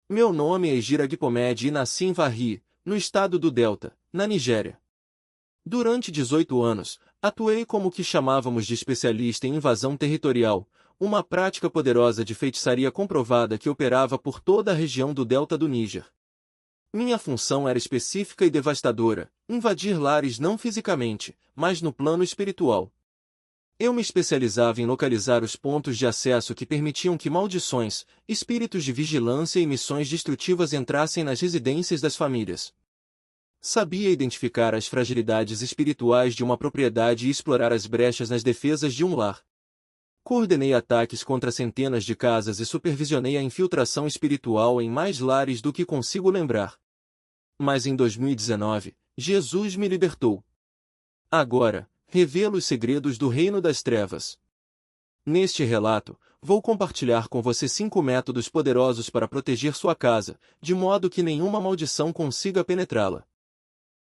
Meu nome é Ejira Gipomede e nasci em Varri, no estado do Delta, na Nigéria. Durante 18 anos, atuei como o que chamávamos de especialista em invasão territorial, uma prática poderosa de feitiçaria comprovada que operava por toda a região do Delta do Níger. Minha função era específica e devastadora, invadir lares não fisicamente, mas no plano espiritual. Eu me especializava em localizar os pontos de acesso que permitiam que maldições, espíritos de vigilância e missões destrutivas entrassem nas residências das famílias. Sabia identificar as fragilidades espirituais de uma propriedade e explorar as brechas nas defesas de um lar. Coordenei ataques contra centenas de casas e supervisionei a infiltração espiritual em mais lares do que consigo lembrar. Mas em 2019, Jesus me libertou. Agora, revelo os segredos do reino das trevas. Neste relato, vou compartilhar com você 5 métodos poderosos para proteger sua casa, de modo que nenhuma maldição consiga penetrá-la.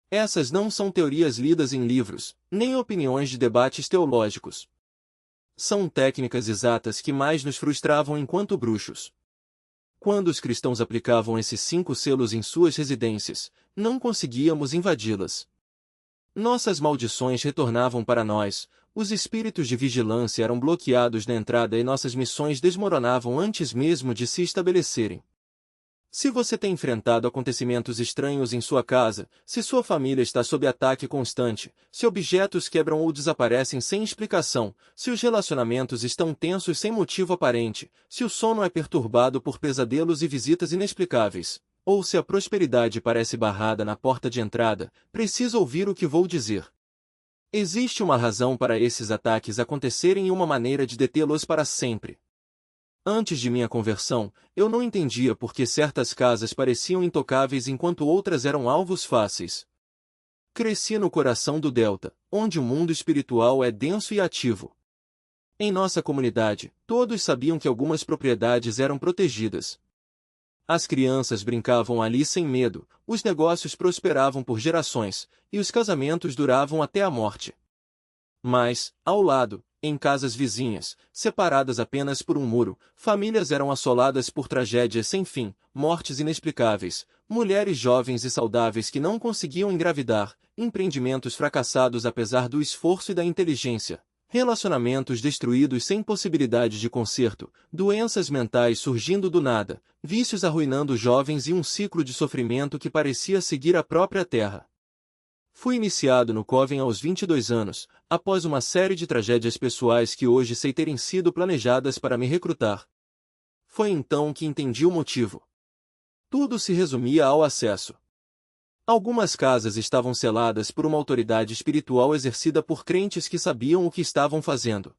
Essas não são teorias lidas em livros, nem opiniões de debates teológicos. São técnicas exatas que mais nos frustravam enquanto bruxos. Quando os cristãos aplicavam esses 5 selos em suas residências, não conseguíamos invadi-las. Nossas maldições retornavam para nós, os espíritos de vigilância eram bloqueados na entrada e nossas missões desmoronavam antes mesmo de se estabelecerem. Se você tem enfrentado acontecimentos estranhos em sua casa, se sua família está sob ataque constante, se objetos quebram ou desaparecem sem explicação, se os relacionamentos estão tensos sem motivo aparente, se o sono é perturbado por pesadelos e visitas inexplicáveis, ou se a prosperidade parece barrada na porta de entrada, precisa ouvir o que vou dizer. Existe uma razão para esses ataques acontecerem e uma maneira de detê-los para sempre. Antes de minha conversão, eu não entendia por que certas casas pareciam intocáveis enquanto outras eram alvos fáceis. Cresci no coração do Delta, onde o mundo espiritual é denso e ativo. Em nossa comunidade, todos sabiam que algumas propriedades eram protegidas. As crianças brincavam ali sem medo, os negócios prosperavam por gerações, e os casamentos duravam até a morte. Mas, ao lado, em casas vizinhas, separadas apenas por um muro, famílias eram assoladas por tragédias sem fim, mortes inexplicáveis, mulheres jovens e saudáveis que não conseguiam engravidar, empreendimentos fracassados apesar do esforço e da inteligência, relacionamentos destruídos sem possibilidade de conserto, doenças mentais surgindo do nada, vícios arruinando jovens e um ciclo de sofrimento que parecia seguir a própria terra. Fui iniciado no Coven aos 22 anos, após uma série de tragédias pessoais que hoje sei terem sido planejadas para me recrutar. Foi então que entendi o motivo. Tudo se resumia ao acesso. Algumas casas estavam seladas por uma autoridade espiritual exercida por crentes que sabiam o que estavam fazendo.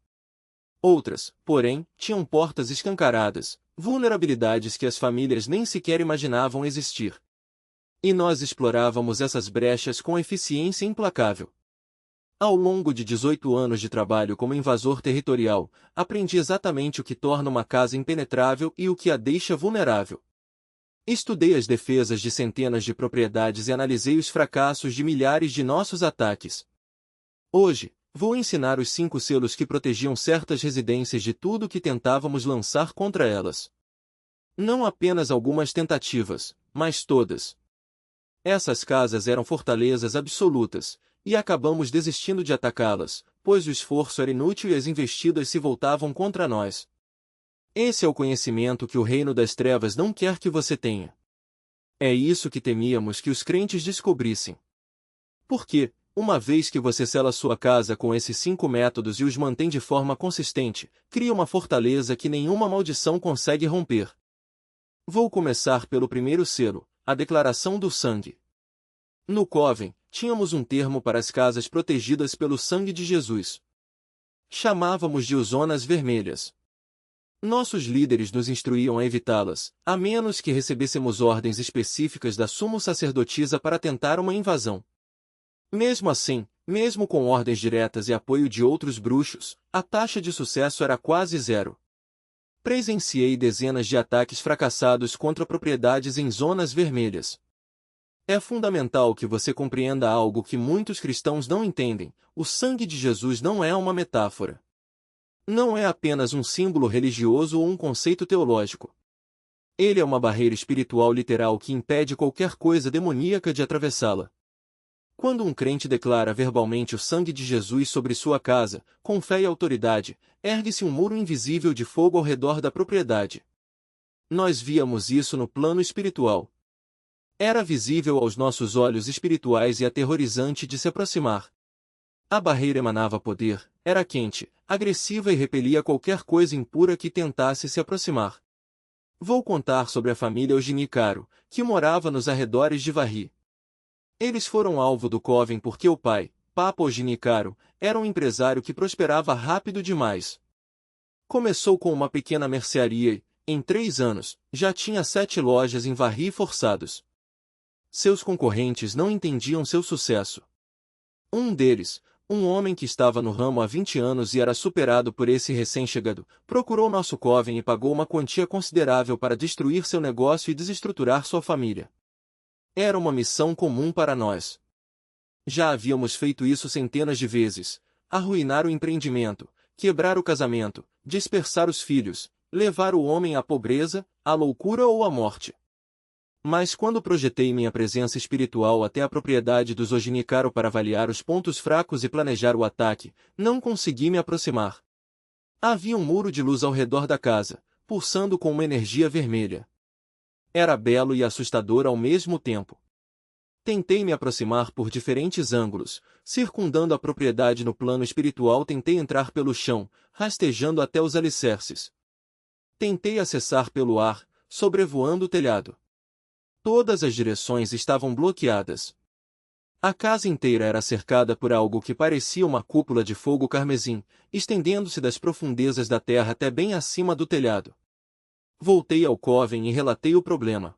Outras, porém, tinham portas escancaradas, vulnerabilidades que as famílias nem sequer imaginavam existir. E nós explorávamos essas brechas com eficiência implacável. Ao longo de 18 anos de trabalho como invasor territorial, aprendi exatamente o que torna uma casa impenetrável e o que a deixa vulnerável. Estudei as defesas de centenas de propriedades e analisei os fracassos de milhares de nossos ataques. Hoje, vou ensinar os 5 selos que protegiam certas residências de tudo que tentávamos lançar contra elas. Não apenas algumas tentativas, mas todas. Essas casas eram fortalezas absolutas, e acabamos desistindo de atacá-las, pois o esforço era inútil e as investidas se voltavam contra nós. Esse é o conhecimento que o reino das trevas não quer que você tenha. É isso que temíamos que os crentes descobrissem. Porque, uma vez que você sela sua casa com esses 5 métodos e os mantém de forma consistente, cria uma fortaleza que nenhuma maldição consegue romper. Vou começar pelo primeiro selo, a declaração do sangue. No Coven, tínhamos um termo para as casas protegidas pelo sangue de Jesus. Chamávamos de zonas vermelhas. Nossos líderes nos instruíam a evitá-las, a menos que recebêssemos ordens específicas da sumo sacerdotisa para tentar uma invasão. Mesmo assim, mesmo com ordens diretas e apoio de outros bruxos, a taxa de sucesso era quase zero. Presenciei dezenas de ataques fracassados contra propriedades em zonas vermelhas. É fundamental que você compreenda algo que muitos cristãos não entendem: o sangue de Jesus não é uma metáfora. Não é apenas um símbolo religioso ou um conceito teológico. Ele é uma barreira espiritual literal que impede qualquer coisa demoníaca de atravessá-la. Quando um crente declara verbalmente o sangue de Jesus sobre sua casa, com fé e autoridade, ergue-se um muro invisível de fogo ao redor da propriedade. Nós víamos isso no plano espiritual. Era visível aos nossos olhos espirituais e aterrorizante de se aproximar. A barreira emanava poder, era quente, agressiva e repelia qualquer coisa impura que tentasse se aproximar. Vou contar sobre a família Oginicaro, que morava nos arredores de Varri. Eles foram alvo do coven porque o pai, Papa Oginicaro, era um empresário que prosperava rápido demais. Começou com uma pequena mercearia e, em 3 anos, já tinha 7 lojas em Varri forçados. Seus concorrentes não entendiam seu sucesso. Um deles, um homem que estava no ramo há 20 anos e era superado por esse recém-chegado, procurou nosso coven e pagou uma quantia considerável para destruir seu negócio e desestruturar sua família. Era uma missão comum para nós. Já havíamos feito isso centenas de vezes: arruinar o empreendimento, quebrar o casamento, dispersar os filhos, levar o homem à pobreza, à loucura ou à morte. Mas quando projetei minha presença espiritual até a propriedade dos Oginicaro para avaliar os pontos fracos e planejar o ataque, não consegui me aproximar. Havia um muro de luz ao redor da casa, pulsando com uma energia vermelha. Era belo e assustador ao mesmo tempo. Tentei me aproximar por diferentes ângulos, circundando a propriedade no plano espiritual. Tentei entrar pelo chão, rastejando até os alicerces. Tentei acessar pelo ar, sobrevoando o telhado. Todas as direções estavam bloqueadas. A casa inteira era cercada por algo que parecia uma cúpula de fogo carmesim, estendendo-se das profundezas da terra até bem acima do telhado. Voltei ao coven e relatei o problema.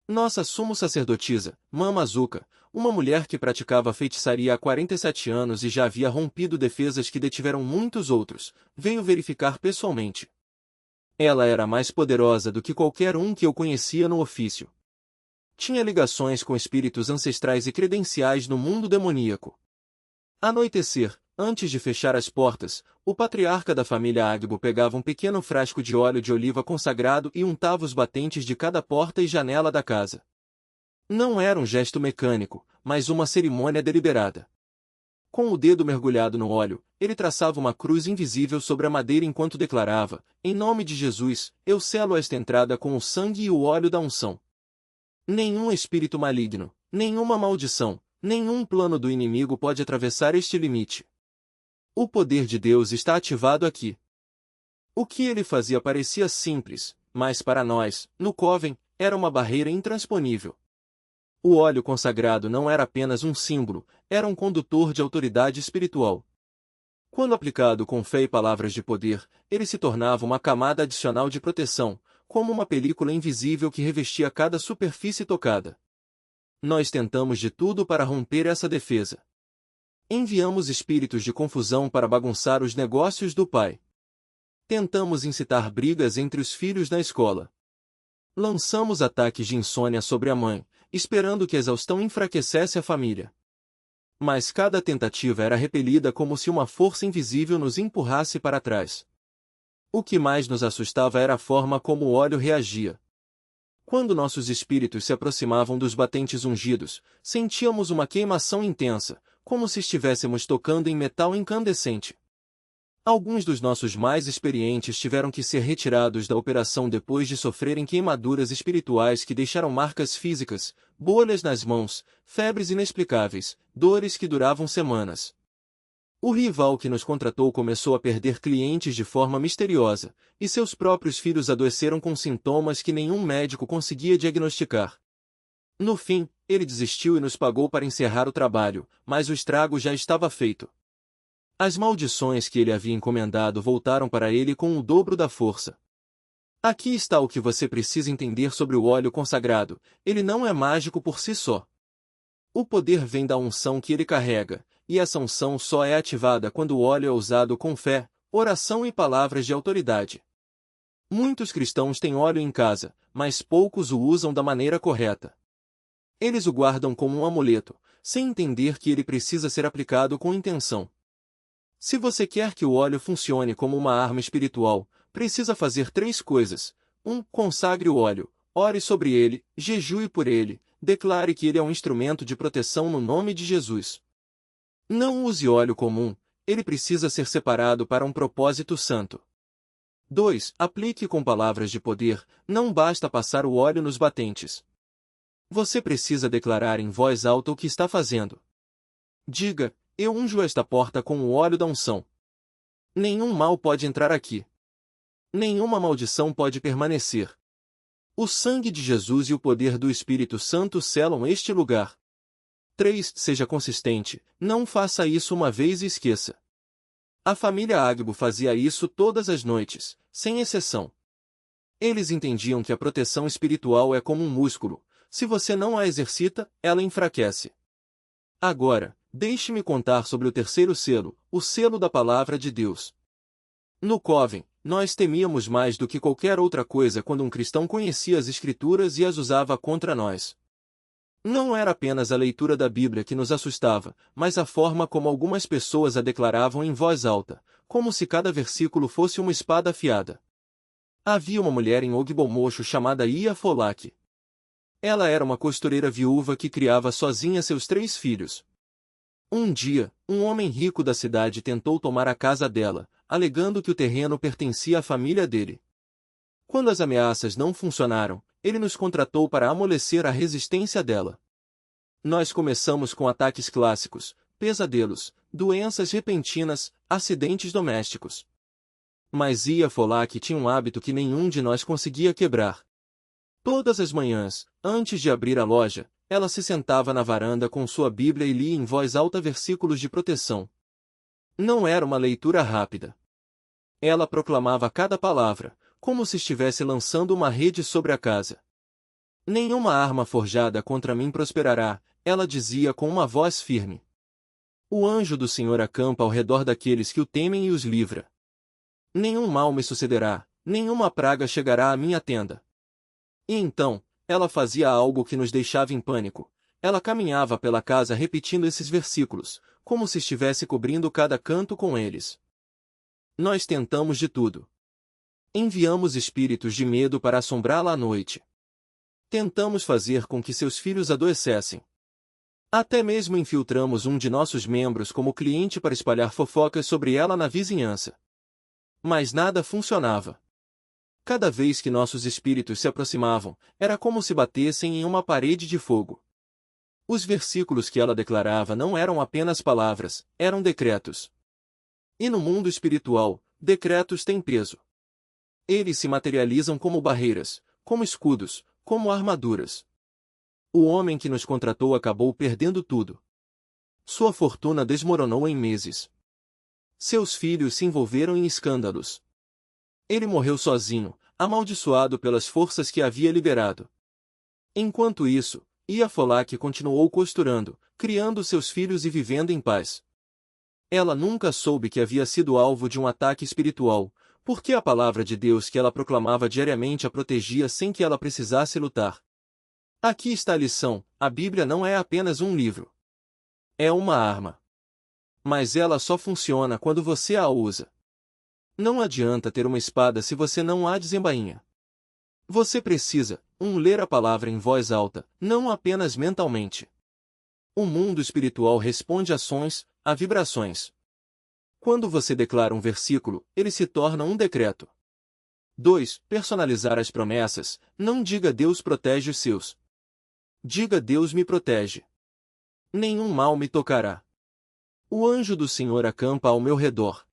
Nossa sumo sacerdotisa, Mama Azuka, uma mulher que praticava feitiçaria há 47 anos e já havia rompido defesas que detiveram muitos outros, veio verificar pessoalmente. Ela era mais poderosa do que qualquer um que eu conhecia no ofício. Tinha ligações com espíritos ancestrais e credenciais no mundo demoníaco. Anoitecer, antes de fechar as portas, o patriarca da família Agbo pegava um pequeno frasco de óleo de oliva consagrado e untava os batentes de cada porta e janela da casa. Não era um gesto mecânico, mas uma cerimônia deliberada. Com o dedo mergulhado no óleo, ele traçava uma cruz invisível sobre a madeira enquanto declarava: em nome de Jesus, eu selo esta entrada com o sangue e o óleo da unção. Nenhum espírito maligno, nenhuma maldição, nenhum plano do inimigo pode atravessar este limite. O poder de Deus está ativado aqui. O que ele fazia parecia simples, mas para nós, no coven, era uma barreira intransponível. O óleo consagrado não era apenas um símbolo, era um condutor de autoridade espiritual. Quando aplicado com fé e palavras de poder, ele se tornava uma camada adicional de proteção, como uma película invisível que revestia cada superfície tocada. Nós tentamos de tudo para romper essa defesa. Enviamos espíritos de confusão para bagunçar os negócios do pai. Tentamos incitar brigas entre os filhos na escola. Lançamos ataques de insônia sobre a mãe, esperando que a exaustão enfraquecesse a família. Mas cada tentativa era repelida como se uma força invisível nos empurrasse para trás. O que mais nos assustava era a forma como o óleo reagia. Quando nossos espíritos se aproximavam dos batentes ungidos, sentíamos uma queimação intensa, como se estivéssemos tocando em metal incandescente. Alguns dos nossos mais experientes tiveram que ser retirados da operação depois de sofrerem queimaduras espirituais que deixaram marcas físicas, bolhas nas mãos, febres inexplicáveis, dores que duravam semanas. O rival que nos contratou começou a perder clientes de forma misteriosa, e seus próprios filhos adoeceram com sintomas que nenhum médico conseguia diagnosticar. No fim, ele desistiu e nos pagou para encerrar o trabalho, mas o estrago já estava feito. As maldições que ele havia encomendado voltaram para ele com o dobro da força. Aqui está o que você precisa entender sobre o óleo consagrado: ele não é mágico por si só. O poder vem da unção que ele carrega, e essa unção só é ativada quando o óleo é usado com fé, oração e palavras de autoridade. Muitos cristãos têm óleo em casa, mas poucos o usam da maneira correta. Eles o guardam como um amuleto, sem entender que ele precisa ser aplicado com intenção. Se você quer que o óleo funcione como uma arma espiritual, precisa fazer 3 coisas: Consagre o óleo, ore sobre ele, jejue por ele, declare que ele é um instrumento de proteção no nome de Jesus. Não use óleo comum, ele precisa ser separado para um propósito santo. 2. Aplique com palavras de poder, não basta passar o óleo nos batentes. Você precisa declarar em voz alta o que está fazendo. Diga, eu unjo esta porta com o óleo da unção. Nenhum mal pode entrar aqui. Nenhuma maldição pode permanecer. O sangue de Jesus e o poder do Espírito Santo selam este lugar. 3. Seja consistente, não faça isso uma vez e esqueça. A família Agbo fazia isso todas as noites, sem exceção. Eles entendiam que a proteção espiritual é como um músculo, se você não a exercita, ela enfraquece. Agora, deixe-me contar sobre o terceiro selo, o selo da Palavra de Deus. No Coven, nós temíamos mais do que qualquer outra coisa quando um cristão conhecia as Escrituras e as usava contra nós. Não era apenas a leitura da Bíblia que nos assustava, mas a forma como algumas pessoas a declaravam em voz alta, como se cada versículo fosse uma espada afiada. Havia uma mulher em Ogbomocho chamada Ia Folak. Ela era uma costureira viúva que criava sozinha seus 3 filhos. Um dia, um homem rico da cidade tentou tomar a casa dela, alegando que o terreno pertencia à família dele. Quando as ameaças não funcionaram, ele nos contratou para amolecer a resistência dela. Nós começamos com ataques clássicos, pesadelos, doenças repentinas, acidentes domésticos. Mas Ia Folak tinha um hábito que nenhum de nós conseguia quebrar. Todas as manhãs, antes de abrir a loja, ela se sentava na varanda com sua Bíblia e lia em voz alta versículos de proteção. Não era uma leitura rápida. Ela proclamava cada palavra, como se estivesse lançando uma rede sobre a casa. Nenhuma arma forjada contra mim prosperará, ela dizia com uma voz firme. O anjo do Senhor acampa ao redor daqueles que o temem e os livra. Nenhum mal me sucederá, nenhuma praga chegará à minha tenda. E então, ela fazia algo que nos deixava em pânico. Ela caminhava pela casa repetindo esses versículos, como se estivesse cobrindo cada canto com eles. Nós tentamos de tudo. Enviamos espíritos de medo para assombrá-la à noite. Tentamos fazer com que seus filhos adoecessem. Até mesmo infiltramos um de nossos membros como cliente para espalhar fofocas sobre ela na vizinhança. Mas nada funcionava. Cada vez que nossos espíritos se aproximavam, era como se batessem em uma parede de fogo. Os versículos que ela declarava não eram apenas palavras, eram decretos. E no mundo espiritual, decretos têm peso. Eles se materializam como barreiras, como escudos, como armaduras. O homem que nos contratou acabou perdendo tudo. Sua fortuna desmoronou em meses. Seus filhos se envolveram em escândalos. Ele morreu sozinho, amaldiçoado pelas forças que havia liberado. Enquanto isso, Ia Folak continuou costurando, criando seus filhos e vivendo em paz. Ela nunca soube que havia sido alvo de um ataque espiritual, porque a palavra de Deus que ela proclamava diariamente a protegia sem que ela precisasse lutar. Aqui está a lição: a Bíblia não é apenas um livro. É uma arma. Mas ela só funciona quando você a usa. Não adianta ter uma espada se você não a desembainha. Você precisa, ler a palavra em voz alta, não apenas mentalmente. O mundo espiritual responde a sons, a vibrações. Quando você declara um versículo, ele se torna um decreto. 2. Personalizar as promessas. Não diga Deus protege os seus. Diga Deus me protege. Nenhum mal me tocará. O anjo do Senhor acampa ao meu redor.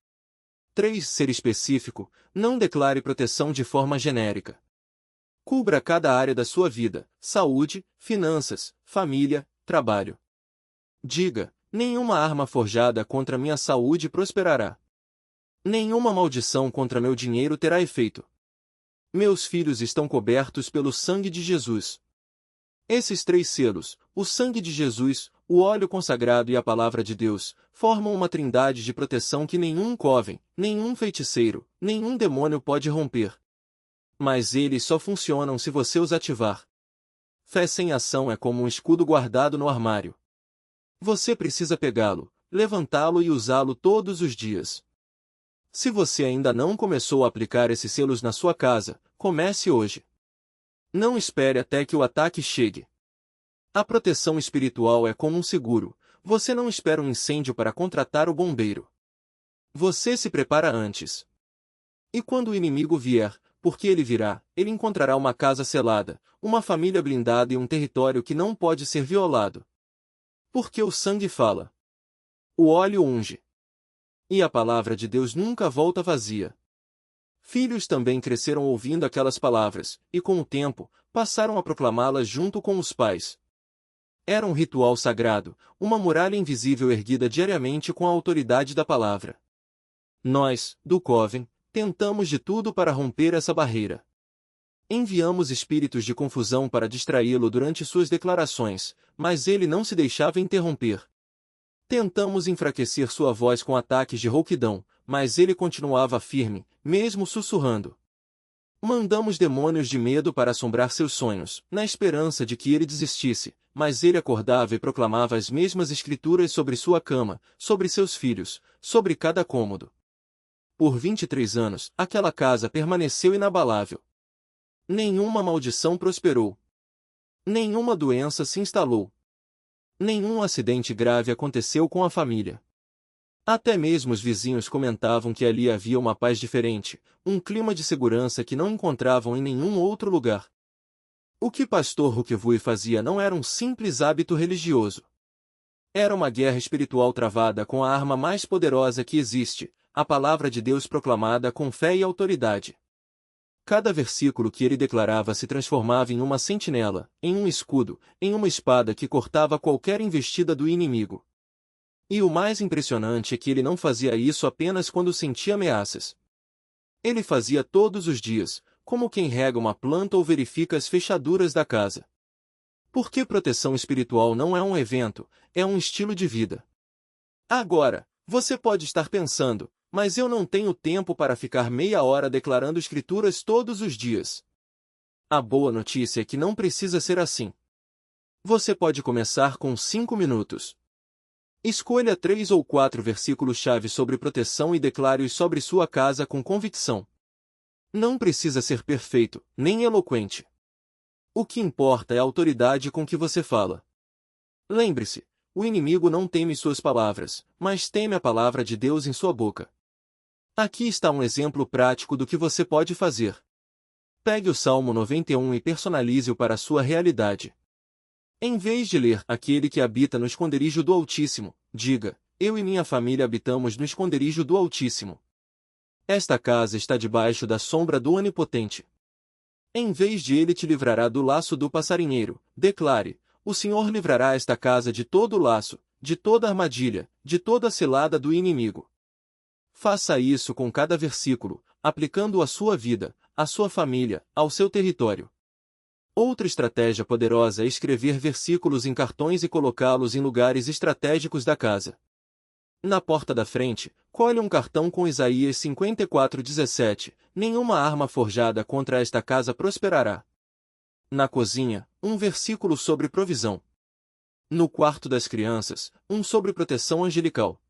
3. Ser específico. Não declare proteção de forma genérica. Cubra cada área da sua vida: saúde, finanças, família, trabalho. Diga: nenhuma arma forjada contra minha saúde prosperará. Nenhuma maldição contra meu dinheiro terá efeito. Meus filhos estão cobertos pelo sangue de Jesus. Esses 3 selos, o sangue de Jesus, o óleo consagrado e a palavra de Deus, formam uma trindade de proteção que nenhum coven, nenhum feiticeiro, nenhum demônio pode romper. Mas eles só funcionam se você os ativar. Fé sem ação é como um escudo guardado no armário. Você precisa pegá-lo, levantá-lo e usá-lo todos os dias. Se você ainda não começou a aplicar esses selos na sua casa, comece hoje. Não espere até que o ataque chegue. A proteção espiritual é como um seguro. Você não espera um incêndio para contratar o bombeiro. Você se prepara antes. E quando o inimigo vier, porque ele virá, ele encontrará uma casa selada, uma família blindada e um território que não pode ser violado. Porque o sangue fala. O óleo unge. E a palavra de Deus nunca volta vazia. Filhos também cresceram ouvindo aquelas palavras, e com o tempo, passaram a proclamá-las junto com os pais. Era um ritual sagrado, uma muralha invisível erguida diariamente com a autoridade da palavra. Nós, do Coven, tentamos de tudo para romper essa barreira. Enviamos espíritos de confusão para distraí-lo durante suas declarações, mas ele não se deixava interromper. Tentamos enfraquecer sua voz com ataques de rouquidão, mas ele continuava firme, mesmo sussurrando. Mandamos demônios de medo para assombrar seus sonhos, na esperança de que ele desistisse, mas ele acordava e proclamava as mesmas escrituras sobre sua cama, sobre seus filhos, sobre cada cômodo. Por 23 anos, aquela casa permaneceu inabalável. Nenhuma maldição prosperou. Nenhuma doença se instalou. Nenhum acidente grave aconteceu com a família. Até mesmo os vizinhos comentavam que ali havia uma paz diferente, um clima de segurança que não encontravam em nenhum outro lugar. O que pastor Roquevue fazia não era um simples hábito religioso. Era uma guerra espiritual travada com a arma mais poderosa que existe, a palavra de Deus proclamada com fé e autoridade. Cada versículo que ele declarava se transformava em uma sentinela, em um escudo, em uma espada que cortava qualquer investida do inimigo. E o mais impressionante é que ele não fazia isso apenas quando sentia ameaças. Ele fazia todos os dias, como quem rega uma planta ou verifica as fechaduras da casa. Porque proteção espiritual não é um evento, é um estilo de vida. Agora, você pode estar pensando, mas eu não tenho tempo para ficar meia hora declarando escrituras todos os dias. A boa notícia é que não precisa ser assim. Você pode começar com 5 minutos. Escolha 3 ou 4 versículos-chave sobre proteção e declare-os sobre sua casa com convicção. Não precisa ser perfeito, nem eloquente. O que importa é a autoridade com que você fala. Lembre-se, o inimigo não teme suas palavras, mas teme a palavra de Deus em sua boca. Aqui está um exemplo prático do que você pode fazer. Pegue o Salmo 91 e personalize-o para a sua realidade. Em vez de ler aquele que habita no esconderijo do Altíssimo, diga, eu e minha família habitamos no esconderijo do Altíssimo. Esta casa está debaixo da sombra do Onipotente. Em vez de ele te livrará do laço do passarinheiro, declare, o Senhor livrará esta casa de todo o laço, de toda armadilha, de toda cilada do inimigo. Faça isso com cada versículo, aplicando-o à sua vida, à sua família, ao seu território. Outra estratégia poderosa é escrever versículos em cartões e colocá-los em lugares estratégicos da casa. Na porta da frente, colhe um cartão com Isaías 54:17, nenhuma arma forjada contra esta casa prosperará. Na cozinha, um versículo sobre provisão. No quarto das crianças, um sobre proteção angelical.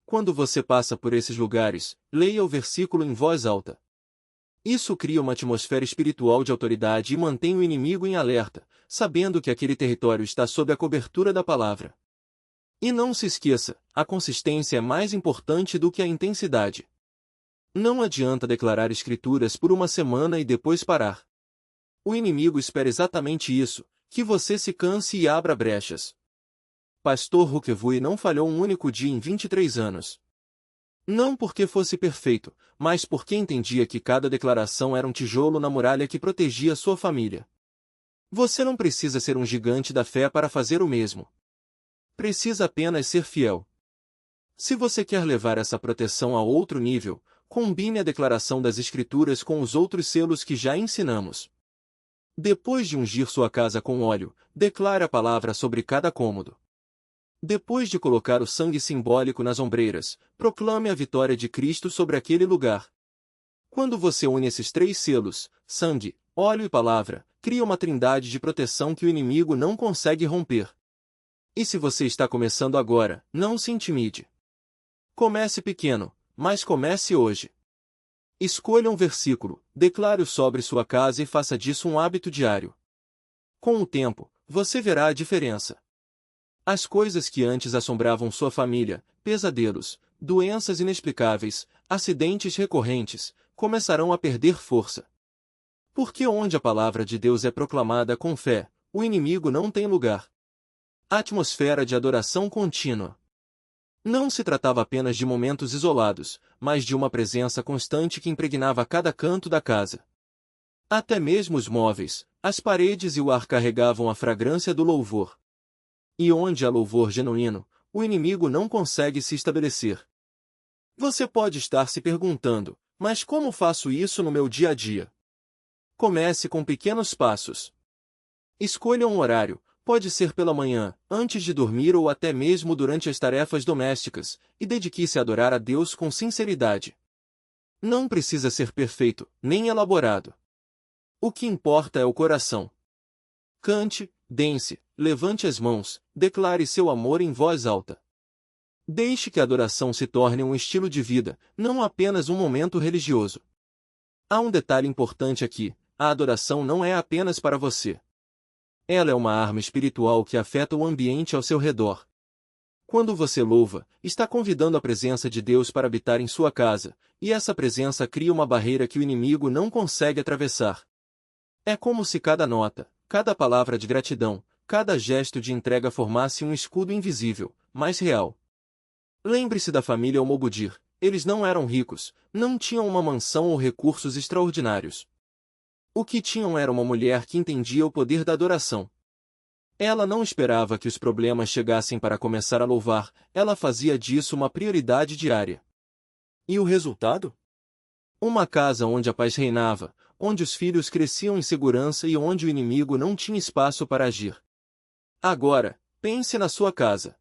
Quando você passa por esses lugares, leia o versículo em voz alta. Isso cria uma atmosfera espiritual de autoridade e mantém o inimigo em alerta, sabendo que aquele território está sob a cobertura da palavra. E não se esqueça, a consistência é mais importante do que a intensidade. Não adianta declarar escrituras por uma semana e depois parar. O inimigo espera exatamente isso, que você se canse e abra brechas. Pastor Roquevue não falhou um único dia em 23 anos. Não porque fosse perfeito, mas porque entendia que cada declaração era um tijolo na muralha que protegia sua família. Você não precisa ser um gigante da fé para fazer o mesmo. Precisa apenas ser fiel. Se você quer levar essa proteção a outro nível, combine a declaração das Escrituras com os outros selos que já ensinamos. Depois de ungir sua casa com óleo, declare a palavra sobre cada cômodo. Depois de colocar o sangue simbólico nas ombreiras, proclame a vitória de Cristo sobre aquele lugar. Quando você une esses 3 selos, sangue, óleo e palavra, cria uma trindade de proteção que o inimigo não consegue romper. E se você está começando agora, não se intimide. Comece pequeno, mas comece hoje. Escolha um versículo, declare-o sobre sua casa e faça disso um hábito diário. Com o tempo, você verá a diferença. As coisas que antes assombravam sua família, pesadelos, doenças inexplicáveis, acidentes recorrentes, começarão a perder força. Porque onde a palavra de Deus é proclamada com fé, o inimigo não tem lugar. Atmosfera de adoração contínua. Não se tratava apenas de momentos isolados, mas de uma presença constante que impregnava cada canto da casa. Até mesmo os móveis, as paredes e o ar carregavam a fragrância do louvor. E onde há louvor genuíno, o inimigo não consegue se estabelecer. Você pode estar se perguntando, mas como faço isso no meu dia a dia? Comece com pequenos passos. Escolha um horário, pode ser pela manhã, antes de dormir ou até mesmo durante as tarefas domésticas, e dedique-se a adorar a Deus com sinceridade. Não precisa ser perfeito, nem elaborado. O que importa é o coração. Cante, dance, levante as mãos, declare seu amor em voz alta. Deixe que a adoração se torne um estilo de vida, não apenas um momento religioso. Há um detalhe importante aqui: a adoração não é apenas para você. Ela é uma arma espiritual que afeta o ambiente ao seu redor. Quando você louva, está convidando a presença de Deus para habitar em sua casa, e essa presença cria uma barreira que o inimigo não consegue atravessar. É como se cada nota, cada palavra de gratidão, cada gesto de entrega formasse um escudo invisível, mas real. Lembre-se da família Almogudir. Eles não eram ricos, não tinham uma mansão ou recursos extraordinários. O que tinham era uma mulher que entendia o poder da adoração. Ela não esperava que os problemas chegassem para começar a louvar, ela fazia disso uma prioridade diária. E o resultado? Uma casa onde a paz reinava, onde os filhos cresciam em segurança e onde o inimigo não tinha espaço para agir. Agora, pense na sua casa.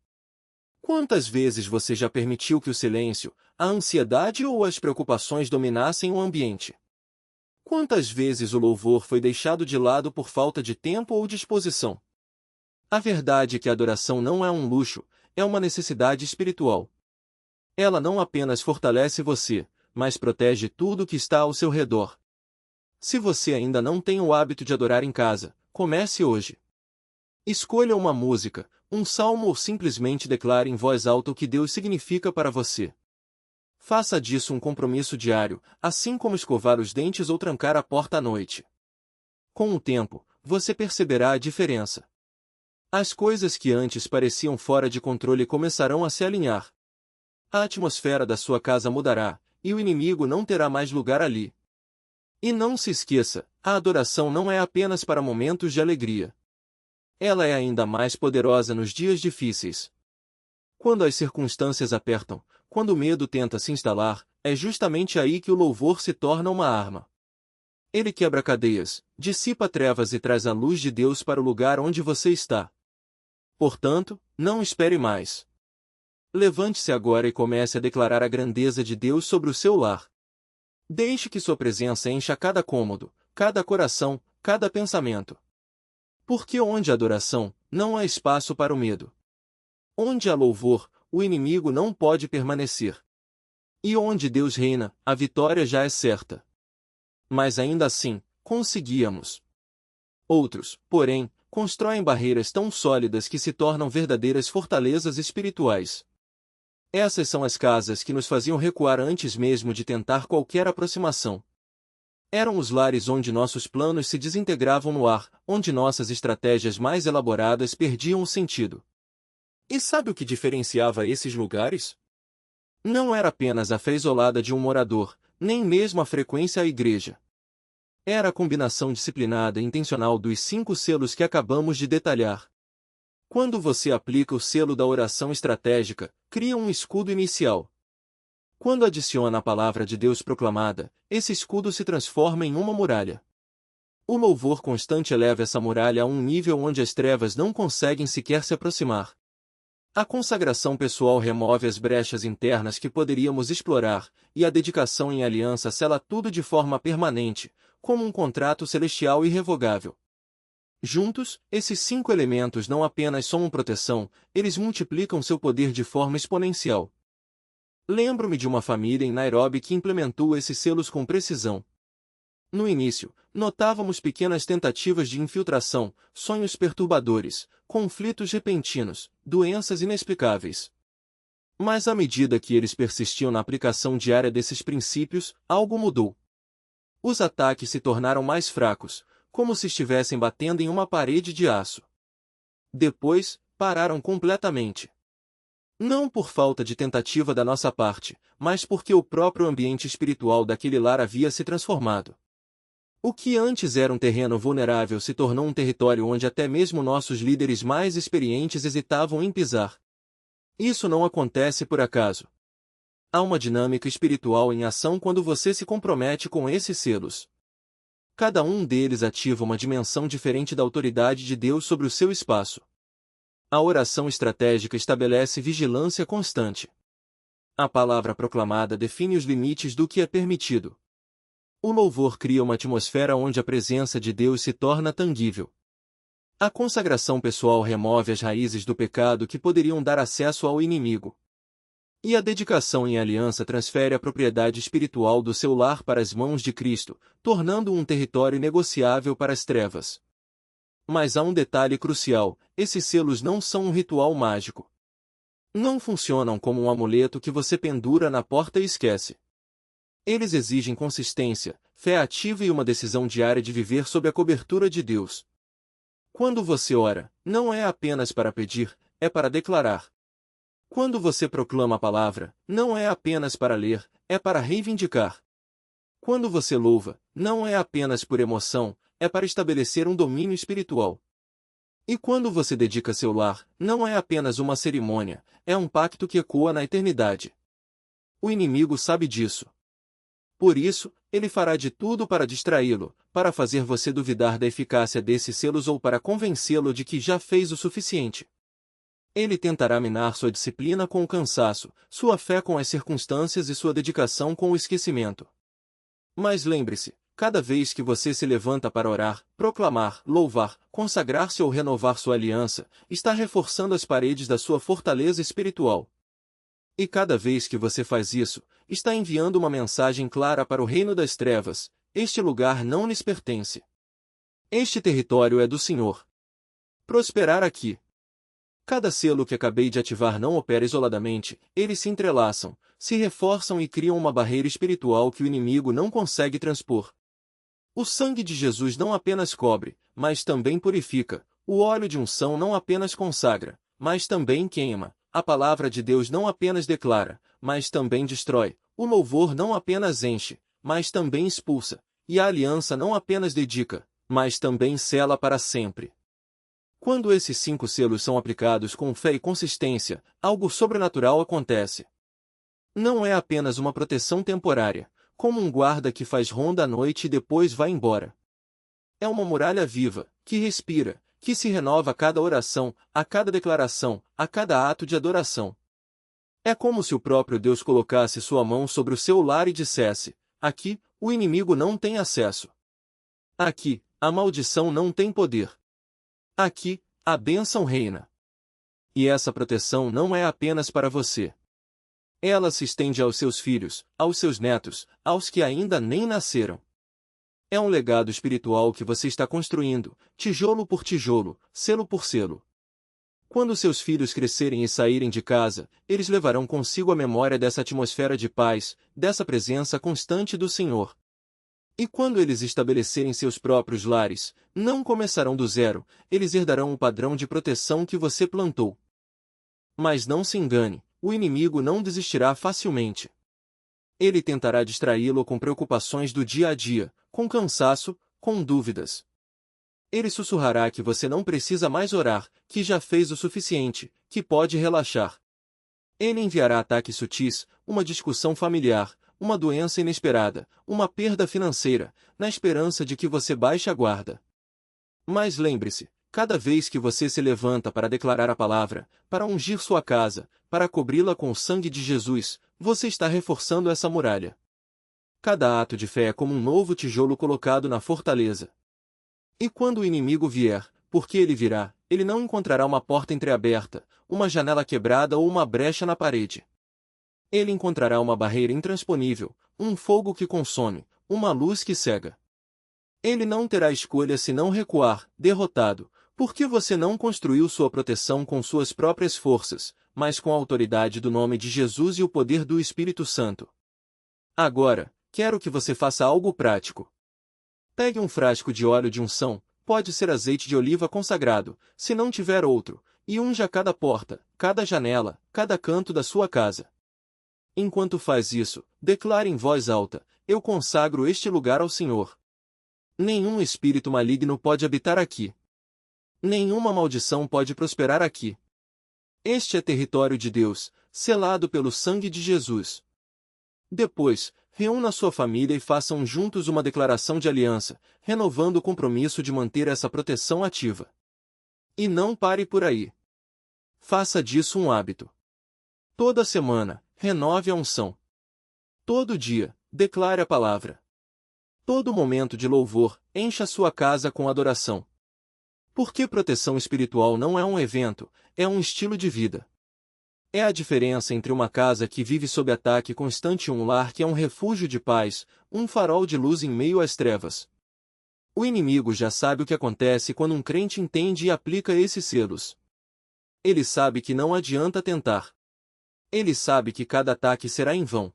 Quantas vezes você já permitiu que o silêncio, a ansiedade ou as preocupações dominassem o ambiente? Quantas vezes o louvor foi deixado de lado por falta de tempo ou disposição? A verdade é que a adoração não é um luxo, é uma necessidade espiritual. Ela não apenas fortalece você, mas protege tudo que está ao seu redor. Se você ainda não tem o hábito de adorar em casa, comece hoje. Escolha uma música, um salmo ou simplesmente declare em voz alta o que Deus significa para você. Faça disso um compromisso diário, assim como escovar os dentes ou trancar a porta à noite. Com o tempo, você perceberá a diferença. As coisas que antes pareciam fora de controle começarão a se alinhar. A atmosfera da sua casa mudará, e o inimigo não terá mais lugar ali. E não se esqueça, a adoração não é apenas para momentos de alegria. Ela é ainda mais poderosa nos dias difíceis. Quando as circunstâncias apertam, quando o medo tenta se instalar, é justamente aí que o louvor se torna uma arma. Ele quebra cadeias, dissipa trevas e traz a luz de Deus para o lugar onde você está. Portanto, não espere mais. Levante-se agora e comece a declarar a grandeza de Deus sobre o seu lar. Deixe que sua presença encha cada cômodo, cada coração, cada pensamento. Porque onde há adoração, não há espaço para o medo. Onde há louvor, o inimigo não pode permanecer. E onde Deus reina, a vitória já é certa. Mas ainda assim, conseguíamos. Outros, porém, constroem barreiras tão sólidas que se tornam verdadeiras fortalezas espirituais. Essas são as casas que nos faziam recuar antes mesmo de tentar qualquer aproximação. Eram os lares onde nossos planos se desintegravam no ar, onde nossas estratégias mais elaboradas perdiam o sentido. E sabe o que diferenciava esses lugares? Não era apenas a fé isolada de um morador, nem mesmo a frequência à igreja. Era a combinação disciplinada e intencional dos 5 selos que acabamos de detalhar. Quando você aplica o selo da oração estratégica, cria um escudo inicial. Quando adiciona a palavra de Deus proclamada, esse escudo se transforma em uma muralha. O louvor constante eleva essa muralha a um nível onde as trevas não conseguem sequer se aproximar. A consagração pessoal remove as brechas internas que poderíamos explorar, e a dedicação em aliança sela tudo de forma permanente, como um contrato celestial irrevogável. Juntos, esses 5 elementos não apenas somam proteção, eles multiplicam seu poder de forma exponencial. Lembro-me de uma família em Nairobi que implementou esses selos com precisão. No início, notávamos pequenas tentativas de infiltração, sonhos perturbadores, conflitos repentinos, doenças inexplicáveis. Mas à medida que eles persistiam na aplicação diária desses princípios, algo mudou. Os ataques se tornaram mais fracos, como se estivessem batendo em uma parede de aço. Depois, pararam completamente. Não por falta de tentativa da nossa parte, mas porque o próprio ambiente espiritual daquele lar havia se transformado. O que antes era um terreno vulnerável se tornou um território onde até mesmo nossos líderes mais experientes hesitavam em pisar. Isso não acontece por acaso. Há uma dinâmica espiritual em ação quando você se compromete com esses selos. Cada um deles ativa uma dimensão diferente da autoridade de Deus sobre o seu espaço. A oração estratégica estabelece vigilância constante. A palavra proclamada define os limites do que é permitido. O louvor cria uma atmosfera onde a presença de Deus se torna tangível. A consagração pessoal remove as raízes do pecado que poderiam dar acesso ao inimigo. E a dedicação em aliança transfere a propriedade espiritual do seu lar para as mãos de Cristo, tornando-o um território inegociável para as trevas. Mas há um detalhe crucial: esses selos não são um ritual mágico. Não funcionam como um amuleto que você pendura na porta e esquece. Eles exigem consistência, fé ativa e uma decisão diária de viver sob a cobertura de Deus. Quando você ora, não é apenas para pedir, é para declarar. Quando você proclama a palavra, não é apenas para ler, é para reivindicar. Quando você louva, não é apenas por emoção, é para estabelecer um domínio espiritual. E quando você dedica seu lar, não é apenas uma cerimônia, é um pacto que ecoa na eternidade. O inimigo sabe disso. Por isso, ele fará de tudo para distraí-lo, para fazer você duvidar da eficácia desses selos ou para convencê-lo de que já fez o suficiente. Ele tentará minar sua disciplina com o cansaço, sua fé com as circunstâncias e sua dedicação com o esquecimento. Mas lembre-se, cada vez que você se levanta para orar, proclamar, louvar, consagrar-se ou renovar sua aliança, está reforçando as paredes da sua fortaleza espiritual. E cada vez que você faz isso, está enviando uma mensagem clara para o reino das trevas: este lugar não lhes pertence. Este território é do Senhor. Prosperar aqui. Cada selo que acabei de ativar não opera isoladamente, eles se entrelaçam, se reforçam e criam uma barreira espiritual que o inimigo não consegue transpor. O sangue de Jesus não apenas cobre, mas também purifica. O óleo de unção não apenas consagra, mas também queima. A palavra de Deus não apenas declara, mas também destrói. O louvor não apenas enche, mas também expulsa. E a aliança não apenas dedica, mas também sela para sempre. Quando esses 5 selos são aplicados com fé e consistência, algo sobrenatural acontece. Não é apenas uma proteção temporária, como um guarda que faz ronda à noite e depois vai embora. É uma muralha viva, que respira, que se renova a cada oração, a cada declaração, a cada ato de adoração. É como se o próprio Deus colocasse sua mão sobre o seu lar e dissesse: aqui, o inimigo não tem acesso. Aqui, a maldição não tem poder. Aqui, a bênção reina. E essa proteção não é apenas para você. Ela se estende aos seus filhos, aos seus netos, aos que ainda nem nasceram. É um legado espiritual que você está construindo, tijolo por tijolo, selo por selo. Quando seus filhos crescerem e saírem de casa, eles levarão consigo a memória dessa atmosfera de paz, dessa presença constante do Senhor. E quando eles estabelecerem seus próprios lares, não começarão do zero, eles herdarão o padrão de proteção que você plantou. Mas não se engane, o inimigo não desistirá facilmente. Ele tentará distraí-lo com preocupações do dia a dia, com cansaço, com dúvidas. Ele sussurrará que você não precisa mais orar, que já fez o suficiente, que pode relaxar. Ele enviará ataques sutis, uma discussão familiar, uma doença inesperada, uma perda financeira, na esperança de que você baixe a guarda. Mas lembre-se, cada vez que você se levanta para declarar a palavra, para ungir sua casa, para cobri-la com o sangue de Jesus, você está reforçando essa muralha. Cada ato de fé é como um novo tijolo colocado na fortaleza. E quando o inimigo vier, porque ele virá, ele não encontrará uma porta entreaberta, uma janela quebrada ou uma brecha na parede. Ele encontrará uma barreira intransponível, um fogo que consome, uma luz que cega. Ele não terá escolha senão recuar, derrotado, porque você não construiu sua proteção com suas próprias forças, mas com a autoridade do nome de Jesus e o poder do Espírito Santo. Agora, quero que você faça algo prático. Pegue um frasco de óleo de unção, pode ser azeite de oliva consagrado, se não tiver outro, e unja cada porta, cada janela, cada canto da sua casa. Enquanto faz isso, declare em voz alta: eu consagro este lugar ao Senhor. Nenhum espírito maligno pode habitar aqui. Nenhuma maldição pode prosperar aqui. Este é território de Deus, selado pelo sangue de Jesus. Depois, reúna sua família e façam juntos uma declaração de aliança, renovando o compromisso de manter essa proteção ativa. E não pare por aí. Faça disso um hábito. Toda semana, renove a unção. Todo dia, declare a palavra. Todo momento de louvor, encha sua casa com adoração. Porque proteção espiritual não é um evento, é um estilo de vida. É a diferença entre uma casa que vive sob ataque constante e um lar que é um refúgio de paz, um farol de luz em meio às trevas. O inimigo já sabe o que acontece quando um crente entende e aplica esses selos. Ele sabe que não adianta tentar. Ele sabe que cada ataque será em vão.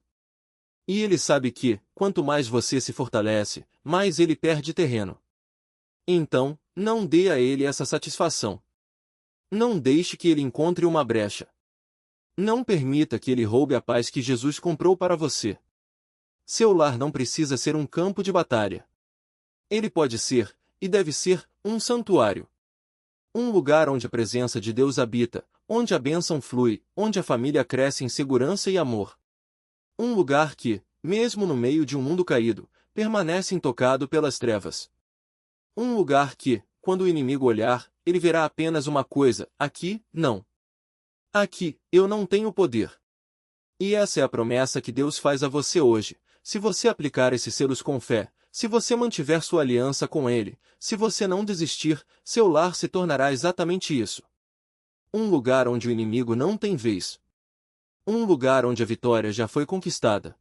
E ele sabe que, quanto mais você se fortalece, mais ele perde terreno. Então, não dê a ele essa satisfação. Não deixe que ele encontre uma brecha. Não permita que ele roube a paz que Jesus comprou para você. Seu lar não precisa ser um campo de batalha. Ele pode ser, e deve ser, um santuário. Um lugar onde a presença de Deus habita, onde a bênção flui, onde a família cresce em segurança e amor. Um lugar que, mesmo no meio de um mundo caído, permanece intocado pelas trevas. Um lugar que, quando o inimigo olhar, ele verá apenas uma coisa: aqui, não. Aqui, eu não tenho poder. E essa é a promessa que Deus faz a você hoje, se você aplicar esses selos com fé, se você mantiver sua aliança com Ele, se você não desistir, seu lar se tornará exatamente isso. Um lugar onde o inimigo não tem vez. Um lugar onde a vitória já foi conquistada.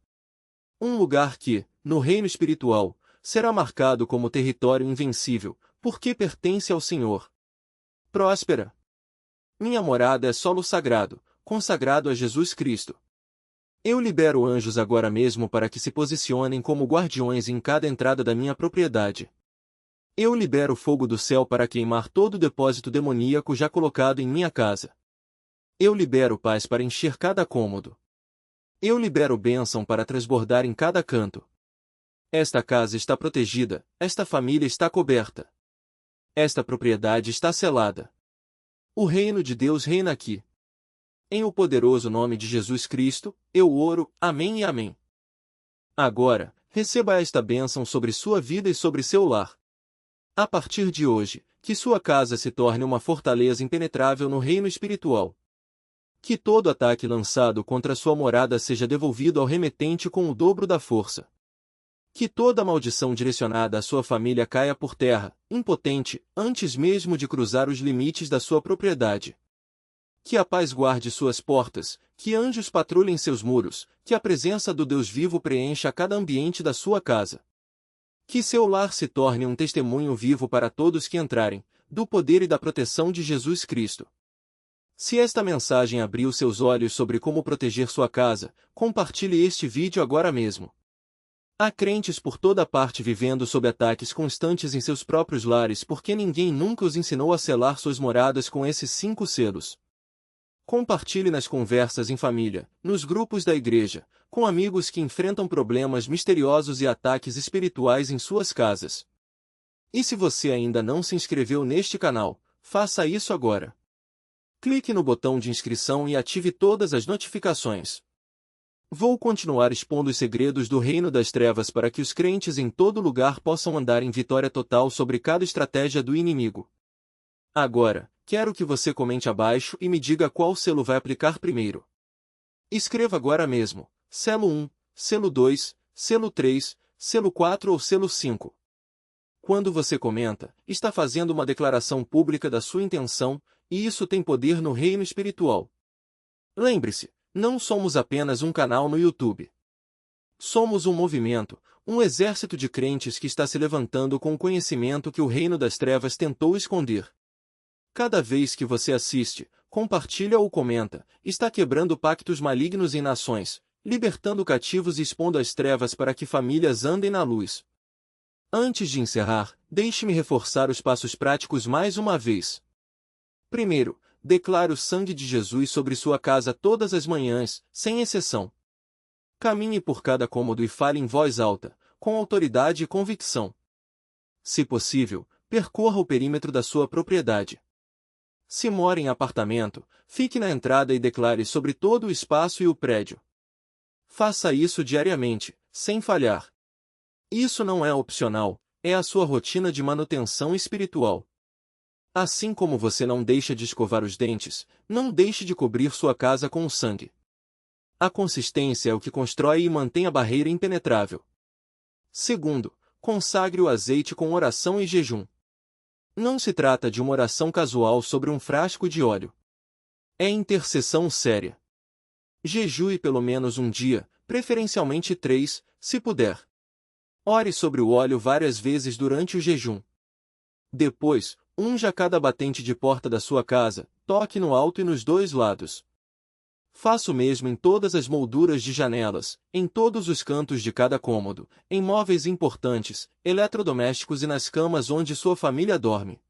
Um lugar que, no reino espiritual, será marcado como território invencível, porque pertence ao Senhor. Próspera. Minha morada é solo sagrado, consagrado a Jesus Cristo. Eu libero anjos agora mesmo para que se posicionem como guardiões em cada entrada da minha propriedade. Eu libero fogo do céu para queimar todo o depósito demoníaco já colocado em minha casa. Eu libero paz para encher cada cômodo. Eu libero bênção para transbordar em cada canto. Esta casa está protegida, esta família está coberta. Esta propriedade está selada. O reino de Deus reina aqui. Em o poderoso nome de Jesus Cristo, eu oro, amém e amém. Agora, receba esta bênção sobre sua vida e sobre seu lar. A partir de hoje, que sua casa se torne uma fortaleza impenetrável no reino espiritual. Que todo ataque lançado contra sua morada seja devolvido ao remetente com o dobro da força. Que toda maldição direcionada à sua família caia por terra, impotente, antes mesmo de cruzar os limites da sua propriedade. Que a paz guarde suas portas, que anjos patrulhem seus muros, que a presença do Deus vivo preencha cada ambiente da sua casa. Que seu lar se torne um testemunho vivo para todos que entrarem, do poder e da proteção de Jesus Cristo. Se esta mensagem abriu seus olhos sobre como proteger sua casa, compartilhe este vídeo agora mesmo. Há crentes por toda parte vivendo sob ataques constantes em seus próprios lares porque ninguém nunca os ensinou a selar suas moradas com esses 5 selos. Compartilhe nas conversas em família, nos grupos da igreja, com amigos que enfrentam problemas misteriosos e ataques espirituais em suas casas. E se você ainda não se inscreveu neste canal, faça isso agora. Clique no botão de inscrição e ative todas as notificações. Vou continuar expondo os segredos do reino das trevas para que os crentes em todo lugar possam andar em vitória total sobre cada estratégia do inimigo. Agora, quero que você comente abaixo e me diga qual selo vai aplicar primeiro. Escreva agora mesmo: selo 1, selo 2, selo 3, selo 4 ou selo 5. Quando você comenta, está fazendo uma declaração pública da sua intenção, e isso tem poder no reino espiritual. Lembre-se, Não somos apenas um canal no YouTube. Somos um movimento, um exército de crentes que está se levantando com o conhecimento que o reino das trevas tentou esconder. Cada vez que você assiste, compartilha ou comenta, está quebrando pactos malignos em nações, libertando cativos e expondo as trevas para que famílias andem na luz. Antes de encerrar, deixe-me reforçar os passos práticos mais uma vez. Primeiro, declare o sangue de Jesus sobre sua casa todas as manhãs, sem exceção. Caminhe por cada cômodo e fale em voz alta, com autoridade e convicção. Se possível, percorra o perímetro da sua propriedade. Se mora em apartamento, fique na entrada e declare sobre todo o espaço e o prédio. Faça isso diariamente, sem falhar. Isso não é opcional, é a sua rotina de manutenção espiritual. Assim como você não deixa de escovar os dentes, não deixe de cobrir sua casa com o sangue. A consistência é o que constrói e mantém a barreira impenetrável. Segundo, consagre o azeite com oração e jejum. Não se trata de uma oração casual sobre um frasco de óleo. É intercessão séria. Jejue pelo menos um dia, preferencialmente 3, se puder. Ore sobre o óleo várias vezes durante o jejum. Depois, unja cada batente de porta da sua casa, toque no alto e nos 2 lados. Faça o mesmo em todas as molduras de janelas, em todos os cantos de cada cômodo, em móveis importantes, eletrodomésticos e nas camas onde sua família dorme.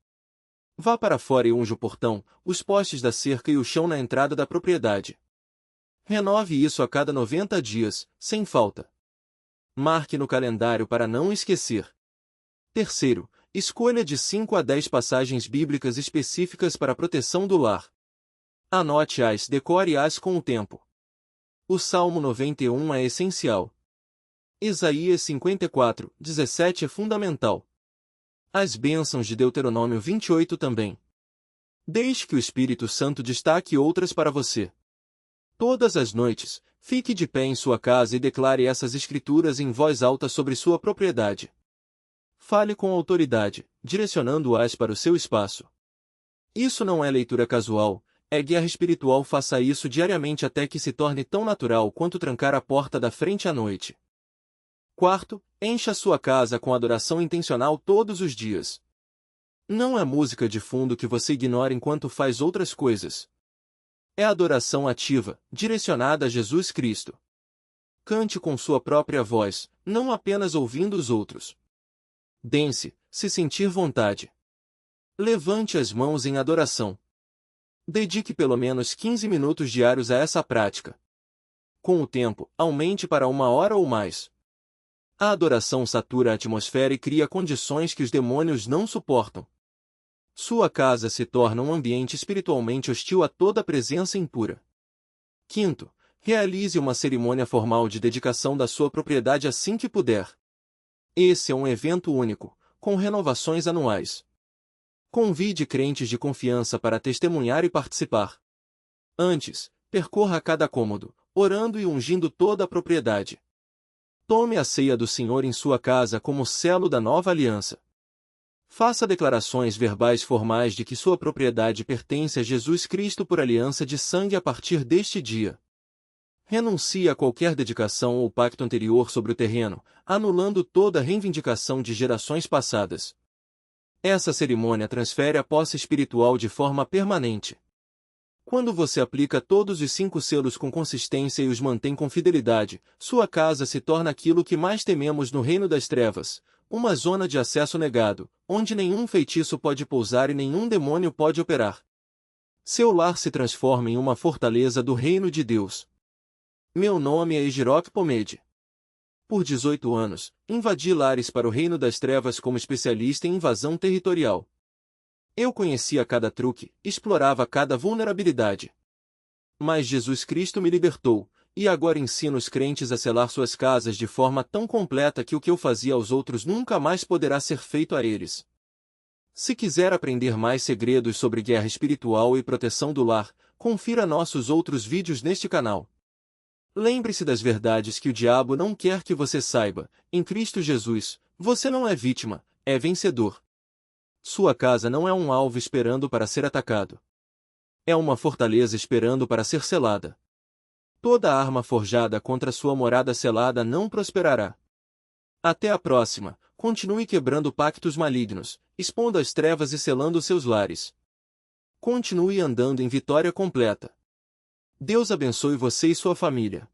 Vá para fora e unja o portão, os postes da cerca e o chão na entrada da propriedade. Renove isso a cada 90 dias, sem falta. Marque no calendário para não esquecer. Terceiro, escolha de 5 a 10 passagens bíblicas específicas para a proteção do lar. Anote-as, decore-as com o tempo. O Salmo 91 é essencial. Isaías 54, 17 é fundamental. As bênçãos de Deuteronômio 28 também. Deixe que o Espírito Santo destaque outras para você. Todas as noites, fique de pé em sua casa e declare essas escrituras em voz alta sobre sua propriedade. Fale com autoridade, direcionando-as para o seu espaço. Isso não é leitura casual, é guerra espiritual. Faça isso diariamente até que se torne tão natural quanto trancar a porta da frente à noite. Quarto, encha sua casa com adoração intencional todos os dias. Não é música de fundo que você ignora enquanto faz outras coisas. É adoração ativa, direcionada a Jesus Cristo. Cante com sua própria voz, não apenas ouvindo os outros. Dance, se sentir vontade. Levante as mãos em adoração. Dedique pelo menos 15 minutos diários a essa prática. Com o tempo, aumente para 1 hora ou mais. A adoração satura a atmosfera e cria condições que os demônios não suportam. Sua casa se torna um ambiente espiritualmente hostil a toda presença impura. Quinto, realize uma cerimônia formal de dedicação da sua propriedade assim que puder. Esse é um evento único, com renovações anuais. Convide crentes de confiança para testemunhar e participar. Antes, percorra cada cômodo, orando e ungindo toda a propriedade. Tome a ceia do Senhor em sua casa como selo da nova aliança. Faça declarações verbais formais de que sua propriedade pertence a Jesus Cristo por aliança de sangue a partir deste dia. Renuncie a qualquer dedicação ou pacto anterior sobre o terreno, anulando toda reivindicação de gerações passadas. Essa cerimônia transfere a posse espiritual de forma permanente. Quando você aplica todos os 5 selos com consistência e os mantém com fidelidade, sua casa se torna aquilo que mais tememos no reino das trevas, uma zona de acesso negado, onde nenhum feitiço pode pousar e nenhum demônio pode operar. Seu lar se transforma em uma fortaleza do reino de Deus. Meu nome é Egiroque Pomede. Por 18 anos, invadi lares para o reino das trevas como especialista em invasão territorial. Eu conhecia cada truque, explorava cada vulnerabilidade. Mas Jesus Cristo me libertou, e agora ensino os crentes a selar suas casas de forma tão completa que o que eu fazia aos outros nunca mais poderá ser feito a eles. Se quiser aprender mais segredos sobre guerra espiritual e proteção do lar, confira nossos outros vídeos neste canal. Lembre-se das verdades que o diabo não quer que você saiba. Em Cristo Jesus, você não é vítima, é vencedor. Sua casa não é um alvo esperando para ser atacado. É uma fortaleza esperando para ser selada. Toda arma forjada contra sua morada selada não prosperará. Até a próxima, continue quebrando pactos malignos, expondo as trevas e selando seus lares. Continue andando em vitória completa. Deus abençoe você e sua família.